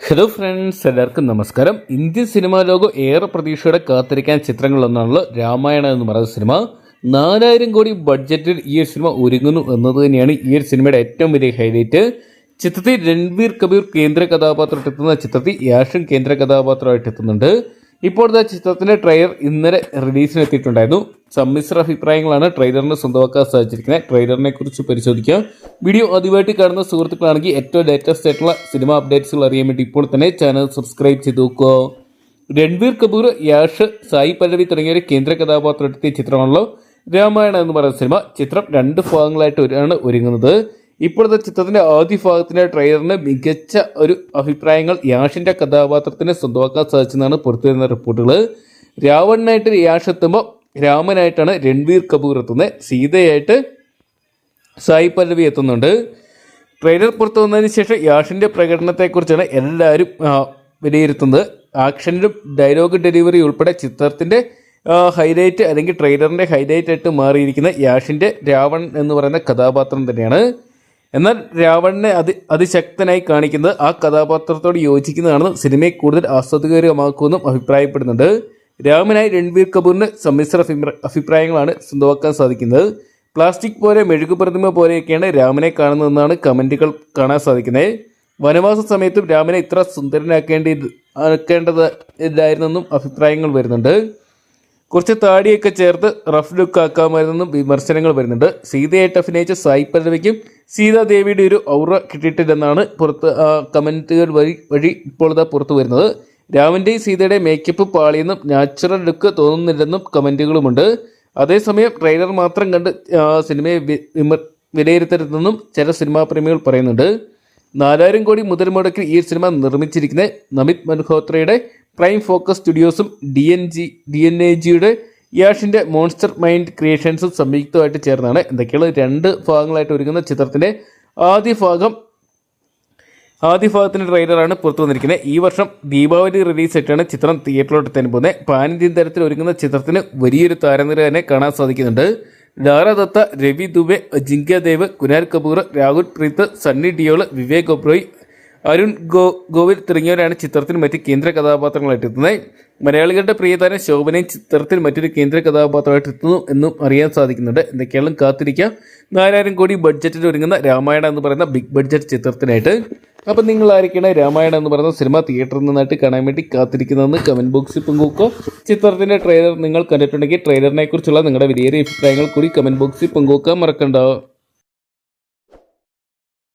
Hello friends, എല്ലാവർക്കും നമസ്കാരം. Indian cinema ലോകം ഏറെ പ്രതീക്ഷയോടെ കാത്തിരിക്കാൻ ചിത്രങ്ങളൊന്നാണല്ലോ രാമായണ എന്ന് പറയുന്ന സിനിമ. 4000 കോടി ബഡ്ജറ്റിൽ ഈ ഒരു സിനിമ ഒരുങ്ങുന്നു എന്നത് തന്നെയാണ് ഈ ഒരു സിനിമയുടെ ഏറ്റവും വലിയ ഹൈലൈറ്റ്. ചിത്രത്തിൽ രൺബീർ കപൂർ കേന്ദ്ര കഥാപാത്രമായിട്ട് എത്തുന്ന ചിത്രത്തിൽ യാഷൻ കേന്ദ്ര കഥാപാത്രമായിട്ട് എത്തുന്നുണ്ട്. ഇപ്പോഴത്തെ ചിത്രത്തിന്റെ ട്രെയിലർ ഇന്നലെ റിലീസിന് എത്തിയിട്ടുണ്ടായിരുന്നു. സമ്മിശ്ര അഭിപ്രായങ്ങളാണ് ട്രെയിലറിന് സ്വന്തമാക്കാൻ സാധിച്ചിരിക്കുന്നത്. ട്രെയിലറിനെ കുറിച്ച് പരിശോധിക്കാം. വീഡിയോ ആദ്യമായിട്ട് കാണുന്ന സുഹൃത്തുക്കളാണെങ്കിൽ ഏറ്റവും ലേറ്റസ്റ്റ് ആയിട്ടുള്ള സിനിമ അപ്ഡേറ്റ്സുകൾ അറിയാൻ വേണ്ടി ഇപ്പോൾ തന്നെ ചാനൽ സബ്സ്ക്രൈബ് ചെയ്ത് നോക്കുക. രൺബീർ കപൂർ, യാഷ്, സായി പല്ലവി തുടങ്ങിയവർ കേന്ദ്ര കഥാപാത്രം എത്തിയ ചിത്രമാണല്ലോ രാമായണ എന്ന് പറയുന്ന സിനിമ. ചിത്രം 2 ഭാഗങ്ങളായിട്ടാണ് ഒരുങ്ങുന്നത്. ഇപ്പോഴത്തെ ചിത്രത്തിന്റെ ആദ്യ ഭാഗത്തിന്റെ ട്രെയിലറിന് മികച്ച ഒരു അഭിപ്രായങ്ങൾ യാഷിന്റെ കഥാപാത്രത്തിന് സ്വന്തമാക്കാൻ സാധിച്ചെന്നാണ് പുറത്തുവരുന്ന റിപ്പോർട്ടുകൾ. രാവണനായിട്ട് യാഷ് എത്തുമ്പോൾ രാമനായിട്ടാണ് രൺബീർ കപൂർ എത്തുന്നത്. സീതയായിട്ട് സായി പല്ലവി എത്തുന്നുണ്ട്. ട്രെയിലർ പുറത്തു വന്നതിന് ശേഷം യാഷിന്റെ പ്രകടനത്തെക്കുറിച്ചാണ് എല്ലാവരും വിലയിരുത്തുന്നത്. ആക്ഷനിലും ഡയലോഗ് ഡെലിവറി ഉൾപ്പെടെ ചിത്രത്തിന്റെ ഹൈലൈറ്റ് അല്ലെങ്കിൽ ട്രെയിലറിന്റെ ഹൈലൈറ്റ് ആയിട്ട് മാറിയിരിക്കുന്ന യാഷിന്റെ രാവൺ എന്ന് പറയുന്ന കഥാപാത്രം തന്നെയാണ്. എന്നാൽ രാവണനെ അതിശക്തനായി കാണിക്കുന്നത് ആ കഥാപാത്രത്തോട് യോജിക്കുന്നതാണെന്ന് സിനിമയെ കൂടുതൽ ആസ്വാദകരമാക്കുമെന്നും അഭിപ്രായപ്പെടുന്നുണ്ട്. രാമനായി രൺബീർ കപൂറിന് സമ്മിശ്ര അഭിപ്രായങ്ങളാണ് സ്വന്തമാക്കാൻ സാധിക്കുന്നത്. പ്ലാസ്റ്റിക് പോലെ, മെഴുകു പ്രതിമ പോലെയൊക്കെയാണ് രാമനെ കാണുന്നതെന്നാണ് കമന്റുകൾ കാണാൻ സാധിക്കുന്നത്. വനവാസ സമയത്തും രാമനെ ഇത്ര സുന്ദരനാക്കേണ്ടതായിരുന്നെന്നും അഭിപ്രായങ്ങൾ വരുന്നുണ്ട്. കുറച്ച് താടിയൊക്കെ ചേർത്ത് റഫ് ലുക്ക് ആക്കാമായിരുന്നെന്നും വിമർശനങ്ങൾ വരുന്നുണ്ട്. സീതയായിട്ട് അഭിനയിച്ച സായി പല്ലവിക്കും സീതാദേവിയുടെ ഒരു ഔറ കിട്ടിയിട്ടില്ലെന്നാണ് കമൻറ്റുകൾ വഴി ഇപ്പോൾ പുറത്തു വരുന്നത്. രാമൻ്റെയും സീതയുടെയും മേക്കപ്പ് പാളിയെന്നും നാച്ചുറൽ ലുക്ക് തോന്നുന്നില്ലെന്നും കമൻറ്റുകളുമുണ്ട്. അതേസമയം ട്രെയിലർ മാത്രം കണ്ട് സിനിമയെ വിലയിരുത്തരുതെന്നും ചില സിനിമാ പ്രേമികൾ പറയുന്നുണ്ട്. 4000 കോടി മുതൽ മുടക്കിൽ ഈ സിനിമ നിർമ്മിച്ചിരിക്കുന്ന Namit മൽഹോത്രയുടെ prime focus സ്റ്റുഡിയോസും DNAGയുടെ യാഷിൻ്റെ monster mind ക്രിയേഷൻസും സംയുക്തമായിട്ട് ചേർന്നാണ്. എന്തൊക്കെയാണ് 2 ഭാഗങ്ങളായിട്ട് ഒരുങ്ങുന്ന ചിത്രത്തിൻ്റെ ആദ്യ ഭാഗത്തിൻ്റെ ട്രെയിലറാണ് പുറത്തു വന്നിരിക്കുന്നത്. ഈ വർഷം ദീപാവലി റിലീസായിട്ടാണ് ചിത്രം തിയേറ്ററിലോട്ട് എത്താൻ പോകുന്നത്. പാൻ ഇന്ത്യൻ തരത്തിൽ ഒരുങ്ങുന്ന ചിത്രത്തിന് വലിയൊരു താരനിര തന്നെ കാണാൻ സാധിക്കുന്നുണ്ട്. ലാറ ദത്ത, രവി ദുബെ, അജിങ്ക്യ ദേവ്, കുനാൽ കപൂർ, രാഹുൽ പ്രീത്, സണ്ണി ഡിയോൾ, വിവേക് ഒബ്രോയ്, അരുൺ ഗോവിൽ തുടങ്ങിയവരാണ് ചിത്രത്തിൽ മറ്റ് കേന്ദ്ര കഥാപാത്രങ്ങളായിട്ട് എത്തുന്നത്. മലയാളികളുടെ പ്രിയതാരം ശോഭനയും ചിത്രത്തിൽ മറ്റൊരു കേന്ദ്ര കഥാപാത്രമായിട്ട് എത്തുന്നു എന്നും അറിയാൻ സാധിക്കുന്നുണ്ട്. എന്തൊക്കെയാണ് കാത്തിരിക്കാം 4000 കോടി ബഡ്ജറ്റിൽ ഒരുങ്ങുന്ന രാമായണ എന്ന് പറയുന്ന ബിഗ് ബഡ്ജറ്റ് ചിത്രത്തിനായിട്ട്. അപ്പം നിങ്ങൾ ആരൊക്കെയാണ് രാമായണ എന്ന് പറയുന്ന സിനിമ തിയേറ്ററിൽ നിന്നായിട്ട് കാണാൻ വേണ്ടി കാത്തിരിക്കുന്നതെന്ന് കമൻറ്റ് ബോക്സിൽ പങ്കുവെക്കുക. ചിത്രത്തിൻ്റെ ട്രെയിലർ നിങ്ങൾ കണ്ടിട്ടുണ്ടെങ്കിൽ ട്രെയിലറിനെ കുറിച്ചുള്ള നിങ്ങളുടെ വിലയേറിയ അഭിപ്രായങ്ങൾ കൂടി കമൻറ്റ് ബോക്സിൽ പങ്കുവെക്കാൻ മറക്കണ്ട.